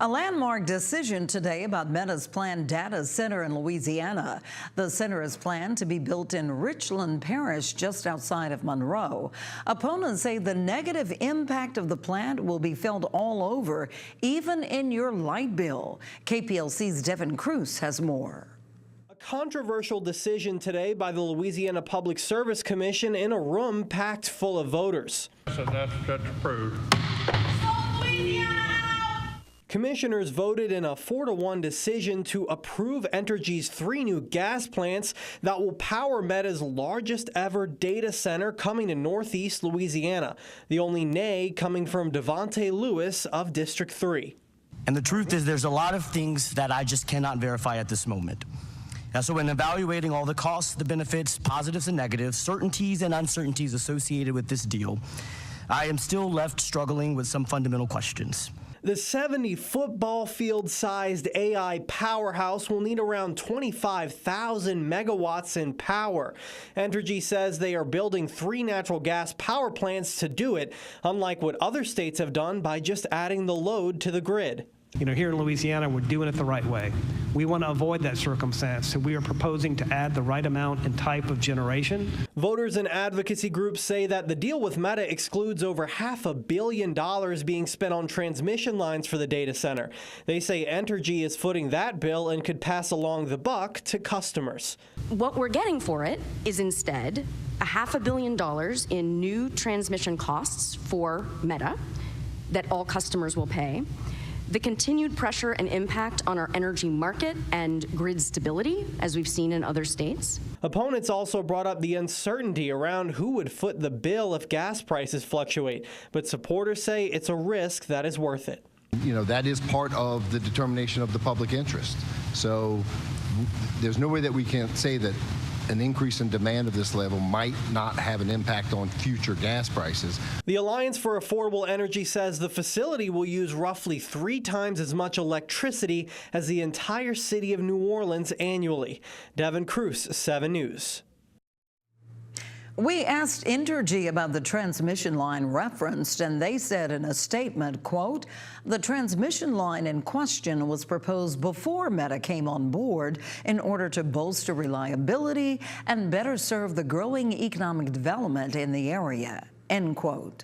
A landmark decision today about Meta's planned data center in Louisiana. The center is planned to be built in Richland Parish, just outside of Monroe. Opponents say the negative impact of the plant will be felt all over, even in your light bill. KPLC's Devin Cruz has more. A controversial decision today by the Louisiana Public Service Commission in a room packed full of voters. So that's approved. Commissioners voted in a 4-1 decision to approve Entergy's 3 new gas plants that will power Meta's largest ever data center coming to Northeast Louisiana. The only nay coming from Devontae Lewis of District 3. And the truth is there's a lot of things that I just cannot verify at this moment. And so in evaluating all the costs, the benefits, positives and negatives, certainties and uncertainties associated with this deal, I am still left struggling with some fundamental questions. The 70 football field-sized AI powerhouse will need around 25,000 megawatts in power. Entergy says they are building 3 natural gas power plants to do it, unlike what other states have done by just adding the load to the grid. You know, here in Louisiana, we're doing it the right way. We want to avoid that circumstance, so we are proposing to add the right amount and type of generation. Voters and advocacy groups say that the deal with Meta excludes over $500 million being spent on transmission lines for the data center. They say Entergy is footing that bill and could pass along the buck to customers. What we're getting for it is instead $500 million in new transmission costs for Meta that all customers will pay, the continued pressure and impact on our energy market and grid stability, as we've seen in other states. Opponents also brought up the uncertainty around who would foot the bill if gas prices fluctuate, but supporters say it's a risk that is worth it. You know, that is part of the determination of the public interest. So there's no way that we can say that an increase in demand of this level might not have an impact on future gas prices. The Alliance for Affordable Energy says the facility will use roughly 3 times as much electricity as the entire city of New Orleans annually. Devin Cruz, 7 News. We asked Entergy about the transmission line referenced, and they said in a statement, quote, "The transmission line in question was proposed before Meta came on board in order to bolster reliability and better serve the growing economic development in the area," end quote.